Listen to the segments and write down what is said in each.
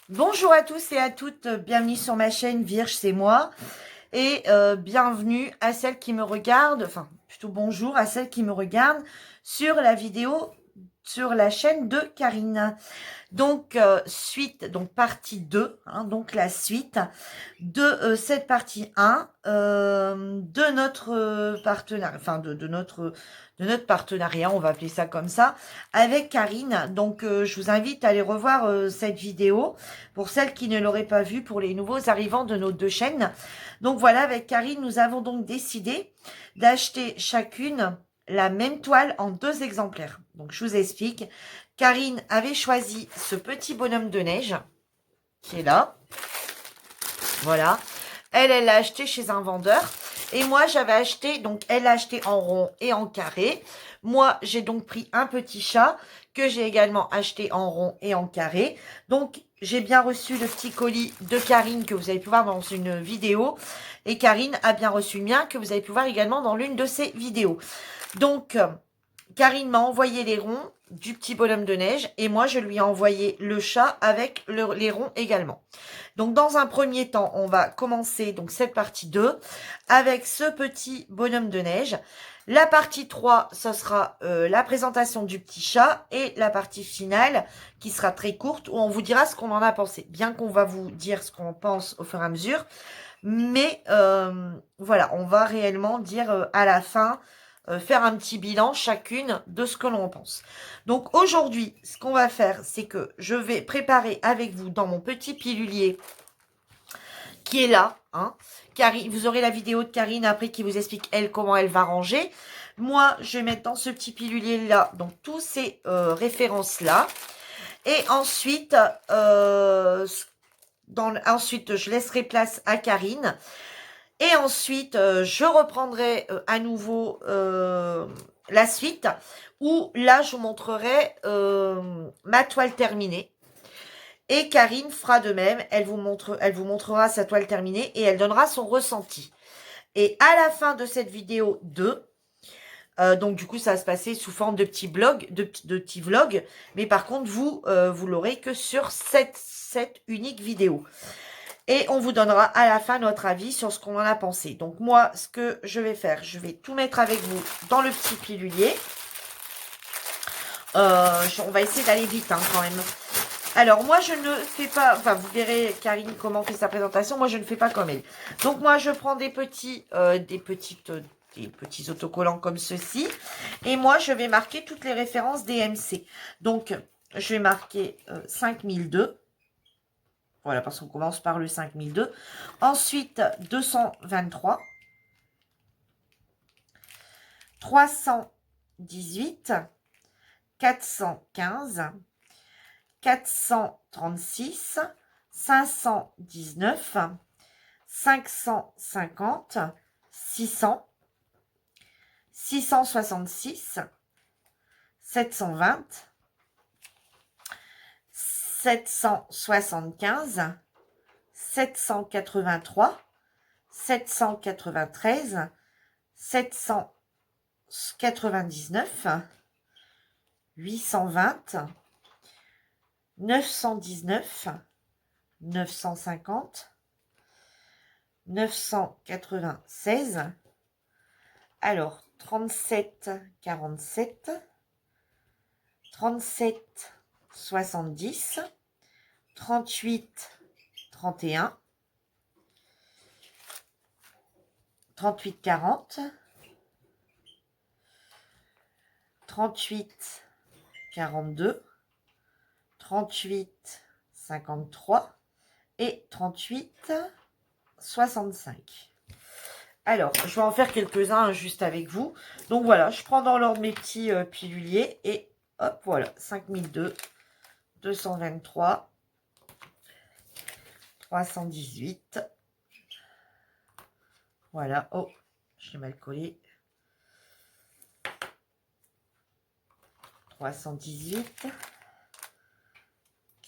Bonjour à tous et à toutes, bienvenue sur ma chaîne Virge, c'est moi. Et bienvenue à celles qui me regardent, enfin plutôt bonjour à celles qui me regardent sur la vidéo sur la chaîne de Karine. Donc, partie 2, hein, donc la suite de cette partie 1 de notre partenariat, enfin de notre partenariat, on va appeler ça comme ça, avec Karine. Donc, je vous invite à aller revoir cette vidéo pour celles qui ne l'auraient pas vue, pour les nouveaux arrivants de nos deux chaînes. Donc voilà, avec Karine, nous avons donc décidé d'acheter chacune la même toile en 2 exemplaires. Donc, je vous explique. Karine avait choisi ce petit bonhomme de neige qui est là. Voilà. Elle l'a acheté chez un vendeur. Et moi, j'avais acheté, donc elle l'a acheté en rond et en carré. Moi, j'ai donc pris un petit chat que j'ai également acheté en rond et en carré. Donc, j'ai bien reçu le petit colis de Karine que vous avez pu voir dans une vidéo. Et Karine a bien reçu le mien que vous avez pu voir également dans l'une de ses vidéos. Donc, Karine m'a envoyé les ronds du petit bonhomme de neige et moi, je lui ai envoyé le chat avec les ronds également. Donc, dans un premier temps, on va commencer donc cette partie 2 avec ce petit bonhomme de neige. La partie 3, ce sera la présentation du petit chat et la partie finale qui sera très courte où on vous dira ce qu'on en a pensé. Bien qu'on va vous dire ce qu'on pense au fur et à mesure. Mais voilà, on va réellement dire à la fin, faire un petit bilan chacune de ce que l'on pense. Donc aujourd'hui, ce qu'on va faire, c'est que je vais préparer avec vous dans mon petit pilulier qui est là, hein. Vous aurez la vidéo de Karine après qui vous explique elle comment elle va ranger. Moi, je vais mettre dans ce petit pilulier là, donc tous ces références là. Et ensuite, ensuite, je laisserai place à Karine. Et ensuite, je reprendrai à nouveau la suite où là, je vous montrerai ma toile terminée. Et Karine fera de même. Elle vous montrera sa toile terminée et elle donnera son ressenti. Et à la fin de cette vidéo 2, donc du coup, ça va se passer sous forme de petits blogs, de petits vlogs. Mais par contre, vous l'aurez que sur cette unique vidéo. Et on vous donnera à la fin notre avis sur ce qu'on en a pensé. Donc moi, ce que je vais faire, je vais tout mettre avec vous dans le petit pilulier. On va essayer d'aller vite hein, quand même. Alors moi, je ne fais pas... Enfin, vous verrez Karine comment fait sa présentation. Moi, je ne fais pas comme elle. Donc moi, je prends des petits autocollants comme ceci. Et moi, je vais marquer toutes les références DMC. Donc, je vais marquer 5002. Voilà, parce qu'on commence par le 5002. Ensuite, 223. 318. 415. 436. 519. 550. 600. 666. 720. 775, 783, 793, 799, 820, 919, 950, 996, alors 37, 47, 37, 70, 38, 31, 38, 40, 38, 42, 38, 53 et 38, 65. Alors, je vais en faire quelques-uns juste avec vous. Donc voilà, je prends dans l'ordre mes petits piluliers et hop, voilà, 5002, 223, 318. Voilà, oh, j'ai mal collé. 318,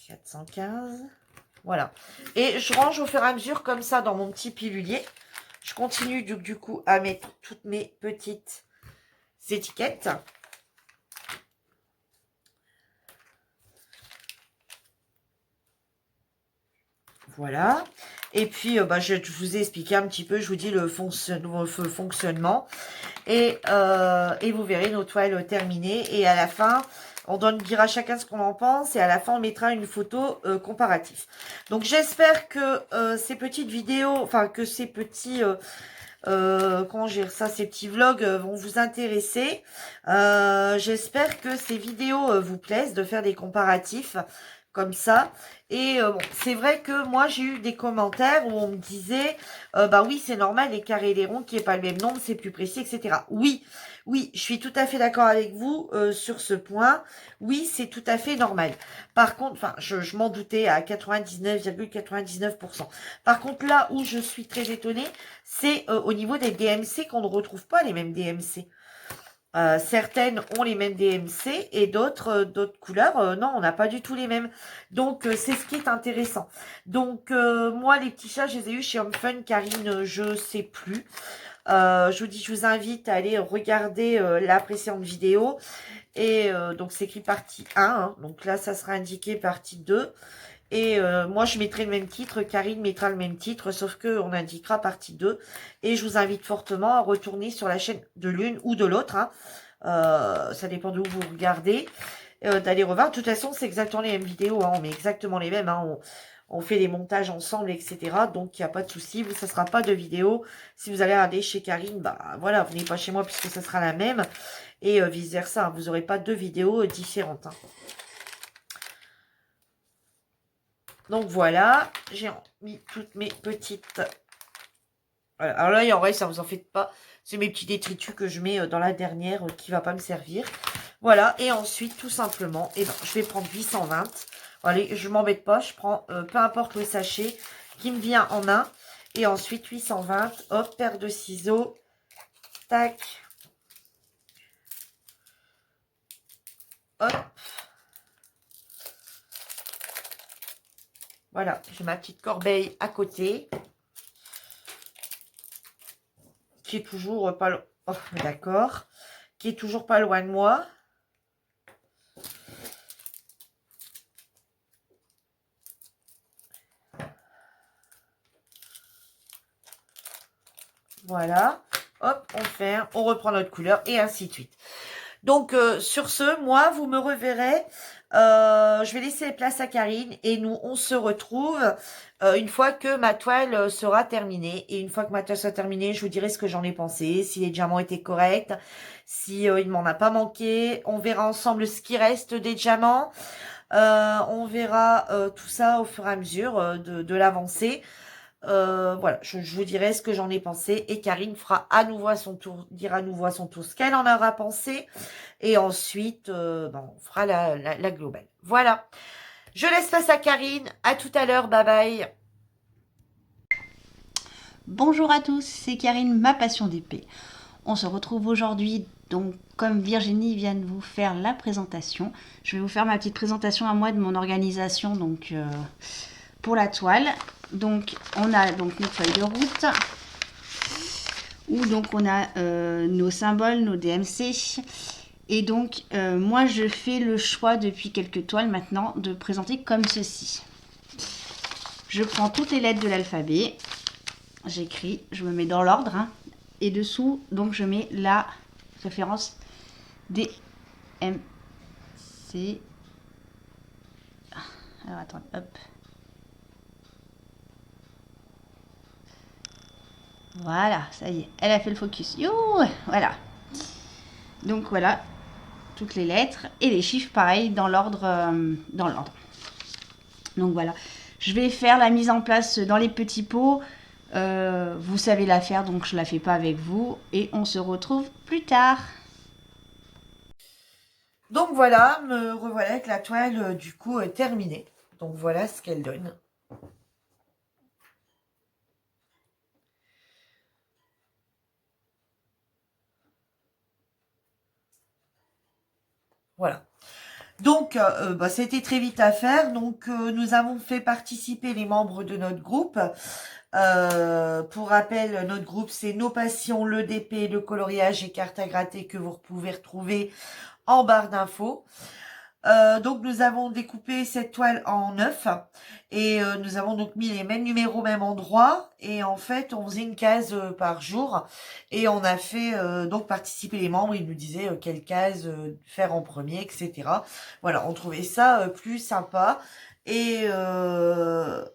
415, voilà. Et je range au fur et à mesure comme ça dans mon petit pilulier. Je continue du coup à mettre toutes mes petites étiquettes. voilà. Et puis, je vous ai expliqué un petit peu, je vous dis le fonctionnement. Et vous verrez nos toiles terminées. Et à la fin, on dira chacun ce qu'on en pense. Et à la fin, on mettra une photo comparative. Donc, j'espère que ces petites vidéos, enfin, que ces petits... comment dire ça, ces petits vlogs vont vous intéresser. J'espère que ces vidéos vous plaisent, de faire des comparatifs comme ça. Et bon, c'est vrai que moi j'ai eu des commentaires où on me disait bah oui, c'est normal, les carrés et les ronds qui est pas le même nombre, c'est plus précis, etc. Oui, oui, je suis tout à fait d'accord avec vous sur ce point. Oui, c'est tout à fait normal. Par contre, enfin, je m'en doutais à 99,99%. Par contre, là où je suis très étonnée, c'est au niveau des DMC qu'on ne retrouve pas les mêmes DMC. Certaines ont les mêmes DMC et d'autres couleurs, non, on n'a pas du tout les mêmes. Donc, c'est ce qui est intéressant. Donc, moi, les petits chats, je les ai eus chez Home Fun. Karine, je sais plus. Je vous dis, je vous invite à aller regarder la précédente vidéo. Et donc, c'est écrit partie 1. Hein. Donc là, ça sera indiqué partie 2. Et moi, je mettrai le même titre, Karine mettra le même titre, sauf qu'on indiquera partie 2. Et je vous invite fortement à retourner sur la chaîne de l'une ou de l'autre. Hein. Ça dépend d'où vous regardez. D'aller revoir. De toute façon, c'est exactement les mêmes vidéos. Hein. On met exactement les mêmes. Hein. On fait les montages ensemble, etc. Donc, il n'y a pas de souci. Ça ne sera pas de vidéo. Si vous allez regarder chez Karine, bah voilà, vous n'êtes pas chez moi puisque ça sera la même. Et vice-versa. Hein. Vous n'aurez pas deux vidéos différentes. Hein. Donc voilà, j'ai mis toutes mes petites... Voilà. Alors là, il en reste, ça vous en faites pas. C'est mes petits détritus que je mets dans la dernière qui va pas me servir. Voilà, et ensuite, tout simplement, je vais prendre 820. Allez, je m'embête pas, je prends peu importe le sachet qui me vient en main. Et ensuite, 820, hop, paire de ciseaux. Tac. Hop. Voilà, j'ai ma petite corbeille à côté. Qui est toujours pas loin. Oh, d'accord. Qui est toujours pas loin de moi. Voilà. Hop, on ferme, on reprend notre couleur et ainsi de suite. Donc, sur ce, moi, vous me reverrez. Je vais laisser place à Karine et nous, on se retrouve une fois que ma toile sera terminée. Et une fois que ma toile sera terminée, je vous dirai ce que j'en ai pensé, si les diamants étaient corrects, si il m'en a pas manqué. On verra ensemble ce qui reste des diamants. On verra tout ça au fur et à mesure de l'avancée. Voilà, je vous dirai ce que j'en ai pensé et Karine fera à nouveau à son tour, dira à nouveau à son tour ce qu'elle en aura pensé et ensuite on fera la globale. Voilà, je laisse place à Karine, à tout à l'heure, bye bye. Bonjour à tous, c'est Karine, ma passion d'épée. On se retrouve aujourd'hui, donc comme Virginie vient de vous faire la présentation, je vais vous faire ma petite présentation à moi de mon organisation donc pour la toile. Donc on a donc notre feuille de route où donc on a nos symboles, nos DMC. Et donc moi je fais le choix depuis quelques toiles maintenant de présenter comme ceci. Je prends toutes les lettres de l'alphabet, j'écris, je me mets dans l'ordre, hein, et dessous donc je mets la référence DMC. Alors attends, hop. Voilà, ça y est, elle a fait le focus. You, voilà. Donc voilà, toutes les lettres et les chiffres pareil dans l'ordre. Donc voilà, je vais faire la mise en place dans les petits pots. Vous savez la faire, donc je la fais pas avec vous et on se retrouve plus tard. Donc voilà, me revoilà avec la toile du coup terminée. Donc voilà ce qu'elle donne. Voilà. Donc, c'était très vite à faire. Donc, nous avons fait participer les membres de notre groupe. Pour rappel, notre groupe, c'est Nos Passions, le DP, le coloriage et cartes à gratter que vous pouvez retrouver en barre d'infos. Donc nous avons découpé cette toile en 9 et nous avons donc mis les mêmes numéros au même endroit et en fait on faisait une case par jour et on a fait donc participer les membres, ils nous disaient quelle case faire en premier, etc. Voilà, on trouvait ça plus sympa et euh,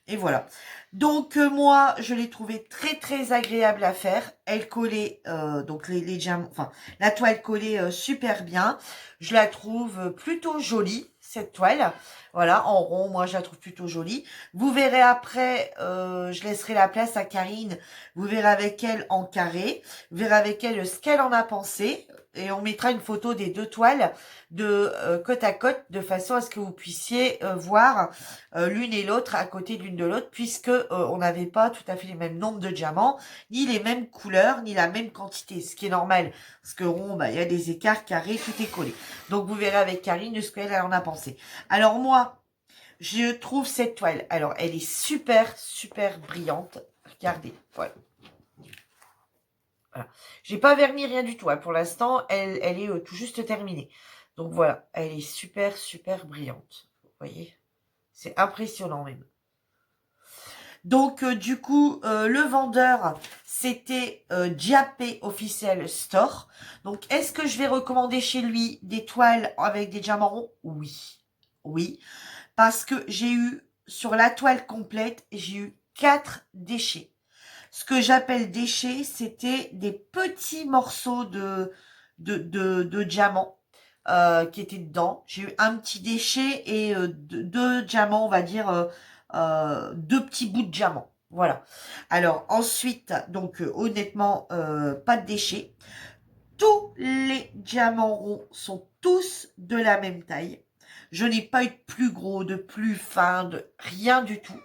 et voilà. Donc moi, je l'ai trouvé très très agréable à faire. Elle collait donc les diamants, enfin la toile collait super bien. Je la trouve plutôt jolie cette toile. Voilà, en rond, moi je la trouve plutôt jolie. Vous verrez après, je laisserai la place à Karine. Vous verrez avec elle en carré. Vous verrez avec elle ce qu'elle en a pensé. Et on mettra une photo des deux toiles de côte à côte de façon à ce que vous puissiez voir l'une et l'autre à côté de l'une de l'autre puisque on n'avait pas tout à fait les mêmes nombres de diamants, ni les mêmes couleurs, ni la même quantité, ce qui est normal parce que rond, bah, il y a des écarts carrés, tout est collé. Donc vous verrez avec Karine ce qu'elle en a pensé. Alors moi, je trouve cette toile, alors elle est super super brillante. Regardez, voilà. Voilà. J'ai pas verni rien du tout. Hein. Pour l'instant, elle est tout juste terminée. Donc voilà, elle est super super brillante. Vous voyez, c'est impressionnant même. Donc du coup, le vendeur, c'était Diapé Officiel Store. Donc est-ce que je vais recommander chez lui des toiles avec des diamants ronds? Oui. Oui. Parce que j'ai eu, sur la toile complète, j'ai eu 4 déchets. Ce que j'appelle déchets, c'était des petits morceaux de diamants qui étaient dedans. J'ai eu un petit déchet et deux diamants, on va dire, deux petits bouts de diamants. Voilà. Alors ensuite, donc honnêtement, pas de déchets. Tous les diamants ronds sont tous de la même taille. Je n'ai pas eu de plus gros, de plus fin, de rien du tout.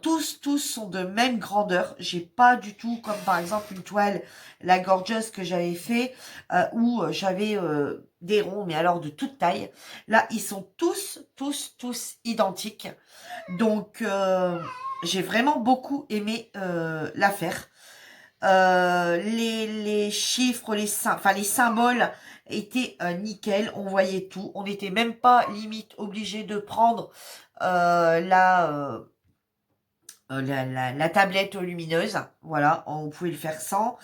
Tous sont de même grandeur. J'ai pas du tout, comme par exemple une toile, la Gorgeous que j'avais fait, où j'avais des ronds, mais alors de toute taille. Là, ils sont tous identiques. Donc, j'ai vraiment beaucoup aimé la faire. Les chiffres, les symboles étaient nickel. On voyait tout. On n'était même pas limite obligé de prendre la tablette lumineuse. Voilà, on pouvait le faire sans.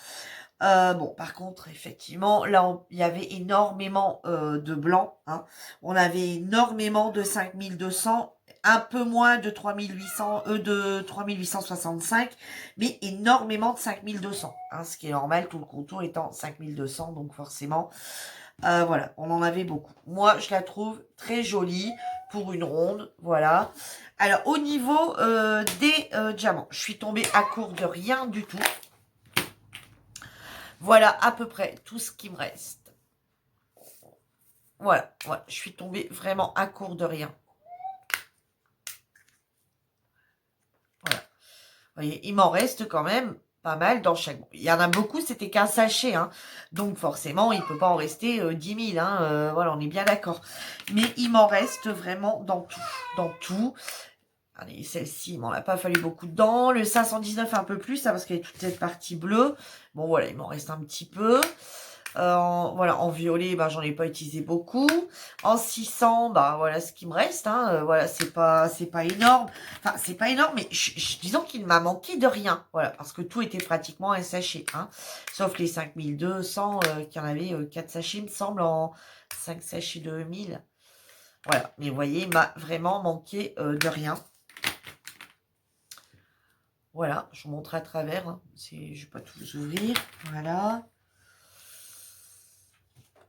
Bon, par contre, effectivement, là, il y avait énormément de blanc. Hein. On avait énormément de 5200, un peu moins de 3800, de 3865, mais énormément de 5200. Hein, ce qui est normal, tout le contour étant 5200, donc forcément, voilà, on en avait beaucoup. Moi, je la trouve très jolie pour une ronde, voilà. Alors, au niveau des diamants, je suis tombée à court de rien du tout. Voilà à peu près tout ce qui me reste. Voilà, je suis tombée vraiment à court de rien. Voilà. Vous voyez, il m'en reste quand même pas mal dans chaque... Il y en a beaucoup, c'était qu'un sachet. Hein. Donc forcément, il ne peut pas en rester 10 000. Hein. Voilà, on est bien d'accord. Mais il m'en reste vraiment dans tout. Dans tout. Allez, celle-ci, il m'en a pas fallu beaucoup dedans. Le 519 un peu plus, hein, parce qu'il y a toute cette partie bleue. Bon, voilà, il m'en reste un petit peu. Voilà, en violet, ben, j'en ai pas utilisé beaucoup. En 600, bah voilà ce qui me reste. Hein. Voilà, c'est pas énorme. Enfin, c'est pas énorme, mais disons qu'il m'a manqué de rien. Voilà, parce que tout était pratiquement un sachet. Hein. Sauf les 5200, qui en avait 4 sachets, il me semble, en 5 sachets de 1000. Voilà, mais vous voyez, il m'a vraiment manqué de rien. Voilà, je vous montre à travers. Hein. Je ne vais pas tout vous ouvrir. Voilà.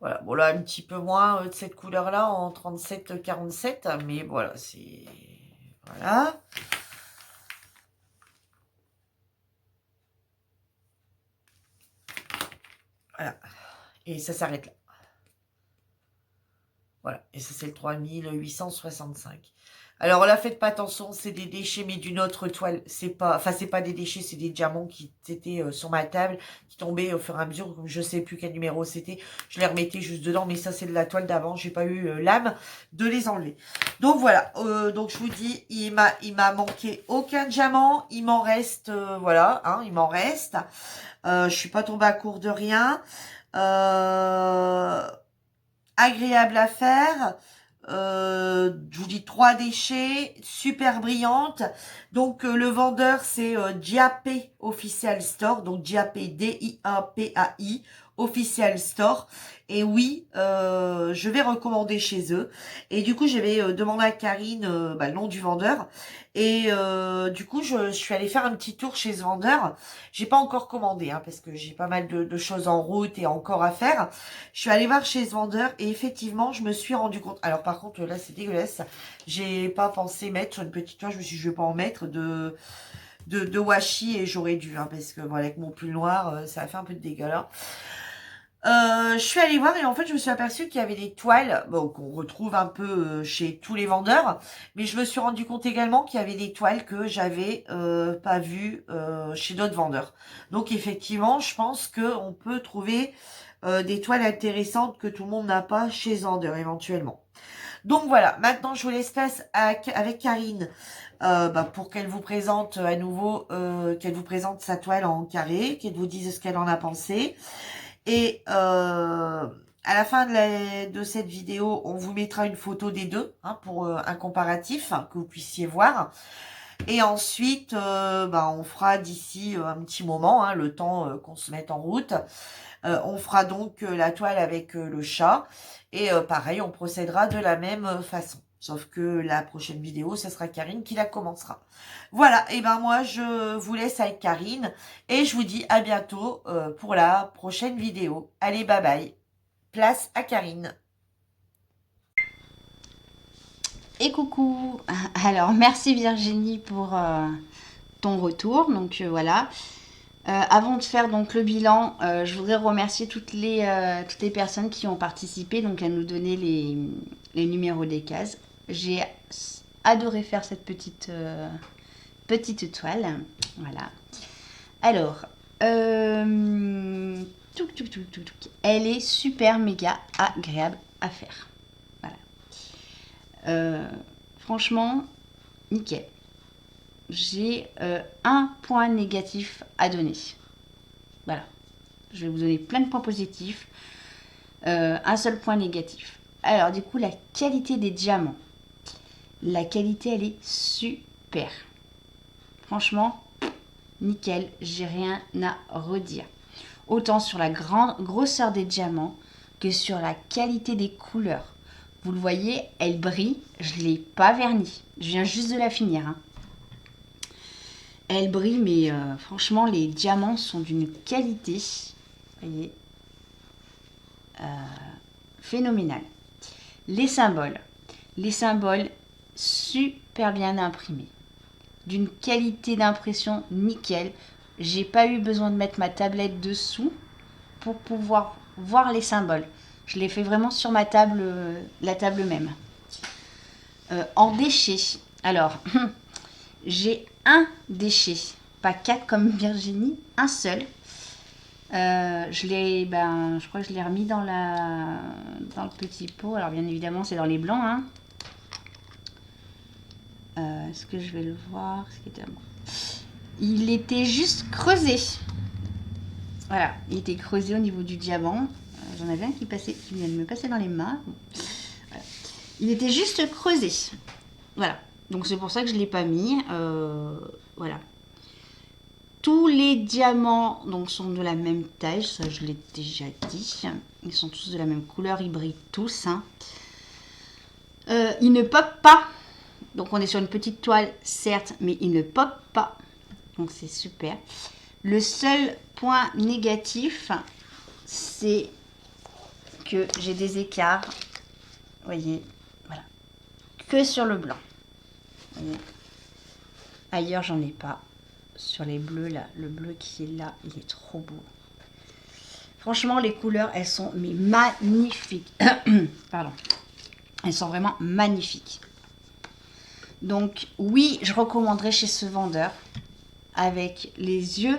Voilà, bon là, un petit peu moins de cette couleur-là en 37-47. Mais voilà, c'est... Voilà. Voilà. Et ça s'arrête là. Voilà, et ça c'est le 3865. Alors là, faites pas attention, c'est des déchets, mais d'une autre toile. C'est pas des déchets, c'est des diamants qui étaient sur ma table, qui tombaient au fur et à mesure. Je sais plus quel numéro c'était. Je les remettais juste dedans, mais ça c'est de la toile d'avant. J'ai pas eu l'âme de les enlever. Donc voilà. Donc je vous dis, il m'a manqué aucun diamant. Il m'en reste, voilà, hein, il m'en reste. Je suis pas tombée à court de rien. agréable à faire. Je vous dis 3 déchets, super brillante. Donc le vendeur c'est Diapai Official Store, donc Diapai Diapai Official Store. Et oui, je vais recommander chez eux. Et du coup, j'avais demandé à Karine le nom du vendeur. Et du coup, je suis allée faire un petit tour chez ce vendeur. J'ai pas encore commandé, hein, parce que j'ai pas mal de choses en route et encore à faire. Je suis allée voir chez ce vendeur et effectivement, je me suis rendu compte. Alors par contre, là, c'est dégueulasse. J'ai pas pensé mettre sur une petite toile. Je me suis dit, je vais pas en mettre de washi et j'aurais dû, hein, parce que voilà, avec mon pull noir, ça a fait un peu de dégâts là. Je suis allée voir et en fait je me suis aperçue qu'il y avait des toiles bon, qu'on retrouve un peu chez tous les vendeurs, mais je me suis rendu compte également qu'il y avait des toiles que j'avais pas vues chez d'autres vendeurs. Donc effectivement, je pense que on peut trouver des toiles intéressantes que tout le monde n'a pas chez ce vendeur éventuellement. Donc voilà, maintenant je vous laisse place avec Karine pour qu'elle vous présente à nouveau, qu'elle vous présente sa toile en carré, qu'elle vous dise ce qu'elle en a pensé. Et à la fin de cette vidéo, on vous mettra une photo des deux pour un comparatif que vous puissiez voir. Et ensuite, on fera d'ici un petit moment, le temps qu'on se mette en route. On fera donc la toile avec le chat. Et pareil, on procédera de la même façon. Sauf que la prochaine vidéo, ce sera Karine qui la commencera. Voilà, et ben moi, je vous laisse avec Karine. Et je vous dis à bientôt pour la prochaine vidéo. Allez, bye bye. Place à Karine. Et coucou. Alors, merci Virginie pour ton retour. Donc voilà. Avant de faire donc le bilan, je voudrais remercier toutes les personnes qui ont participé, donc à nous donner les numéros des cases. J'ai adoré faire cette petite toile. Voilà. Alors, elle est super méga agréable à faire. Voilà. Franchement, nickel. J'ai un point négatif à donner. Voilà. Je vais vous donner plein de points positifs. Un seul point négatif. Alors, du coup, la qualité des diamants. La qualité, elle est super. Franchement, nickel. J'ai rien à redire. Autant sur la grosseur des diamants que sur la qualité des couleurs. Vous le voyez, elle brille. Je ne l'ai pas vernie. Je viens juste de la finir. Elle brille, mais franchement, les diamants sont d'une qualité, vous voyez, phénoménale. Les symboles, super bien imprimés, d'une qualité d'impression nickel. J'ai pas eu besoin de mettre ma tablette dessous pour pouvoir voir les symboles. Je l'ai fait vraiment sur ma table, la table même. En déchets, alors, j'ai un déchet, pas 4 comme Virginie, un seul. Je crois que je l'ai remis dans le petit pot. Alors bien évidemment, c'est dans les blancs. Est-ce que je vais le voir? Il était juste creusé. Voilà, il était creusé au niveau du diamant. J'en avais un qui vient de me passer dans les mains. Voilà. Il était juste creusé. Voilà. Donc c'est pour ça que je ne l'ai pas mis. Voilà. Tous les diamants donc, sont de la même taille. Ça, je l'ai déjà dit. Ils sont tous de la même couleur. Ils brillent tous. Ils ne popent pas. Donc on est sur une petite toile, certes, mais ils ne popent pas. Donc c'est super. Le seul point négatif, c'est que j'ai des écarts. Vous voyez, voilà. Que sur le blanc. Vous voyez. Ailleurs, j'en ai pas. Sur les bleus, là, le bleu qui est là, il est trop beau. Franchement, les couleurs, elles sont mais magnifiques. Pardon. Elles sont vraiment magnifiques. Donc, oui, je recommanderais chez ce vendeur avec les yeux,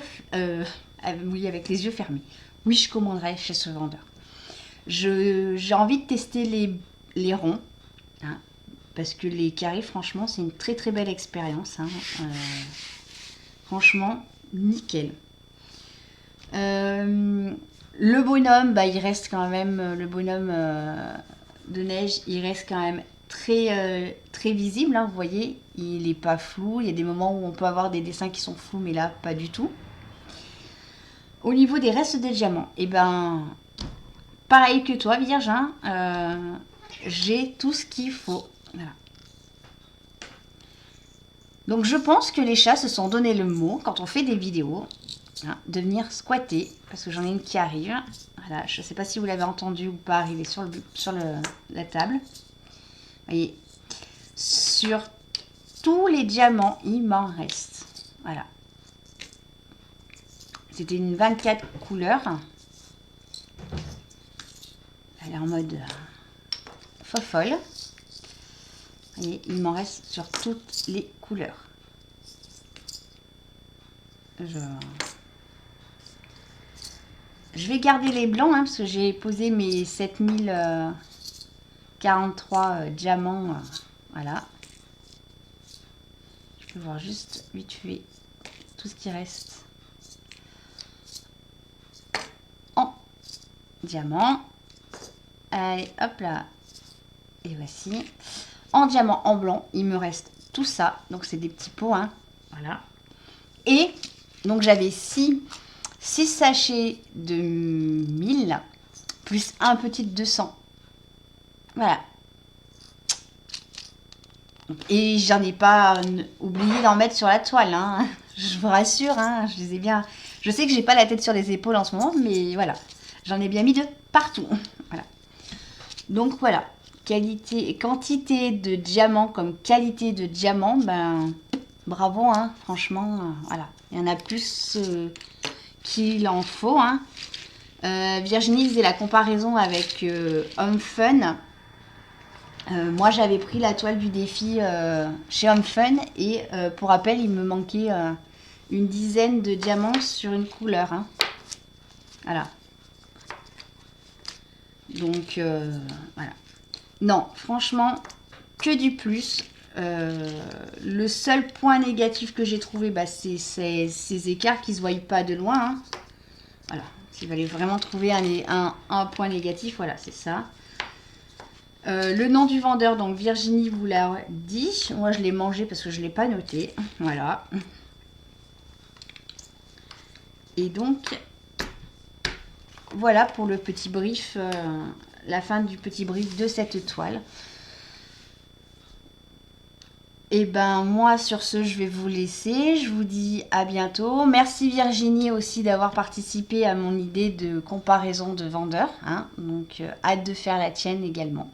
avec les yeux fermés. Oui, je commanderais chez ce vendeur. J'ai envie de tester les ronds. Parce que les carrés, franchement, c'est une très très belle expérience. Franchement, nickel. Le bonhomme, bah, il reste quand même, le bonhomme de neige, il reste quand même très visible, hein, vous voyez, il n'est pas flou. Il y a des moments où on peut avoir des dessins qui sont flous, mais là, pas du tout. Au niveau des restes de diamants, et ben, pareil que toi, Vierge, hein, j'ai tout ce qu'il faut. Voilà. Donc je pense que les chats se sont donné le mot quand on fait des vidéos, hein, de venir squatter, parce que j'en ai une qui arrive. Voilà, je ne sais pas si vous l'avez entendu ou pas arriver sur la table. Vous voyez, sur tous les diamants, il m'en reste. Voilà. C'était une 24 couleurs. Elle est en mode fofolle. Vous voyez, il m'en reste sur toutes les couleurs. Je vais garder les blancs, hein, parce que j'ai posé mes 7043 diamants. Voilà. Je peux voir juste vite fait tout ce qui reste en diamant. Allez, hop là. Et voici. En diamant, en blanc, il me reste tout ça. Donc, c'est des petits pots, hein. Voilà. Et donc, j'avais 6 sachets de 1000 plus un petit de 200. Voilà. Et j'en ai pas oublié d'en mettre sur la toile, hein. Je vous rassure, hein, je les ai bien. Je sais que j'ai pas la tête sur les épaules en ce moment, mais voilà. J'en ai bien mis de partout. Voilà. Donc voilà. Quantité de diamants comme qualité de diamants, ben bravo, hein, franchement, voilà. Il y en a plus qu'il en faut, hein. Virginie faisait la comparaison avec Home Fun. Moi, j'avais pris la toile du défi chez Home Fun et pour rappel, il me manquait une dizaine de diamants sur une couleur, hein. Voilà. Donc, voilà. Non, franchement, que du plus. Le seul point négatif que j'ai trouvé, bah, c'est ces écarts qui ne se voient pas de loin, hein. Voilà. S'il fallait vraiment trouver un point négatif, voilà, c'est ça. Le nom du vendeur, donc Virginie vous l'a dit. Moi, je l'ai mangé parce que je ne l'ai pas noté. Voilà. Et donc, voilà pour le petit brief, la fin du petit brief de cette toile. Et ben moi, sur ce, je vais vous laisser. Je vous dis à bientôt. Merci Virginie aussi d'avoir participé à mon idée de comparaison de vendeurs, hein. Donc, hâte de faire la tienne également.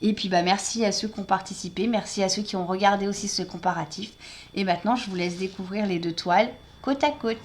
Et puis bah merci à ceux qui ont participé, merci à ceux qui ont regardé aussi ce comparatif. Et maintenant, je vous laisse découvrir les deux toiles côte à côte.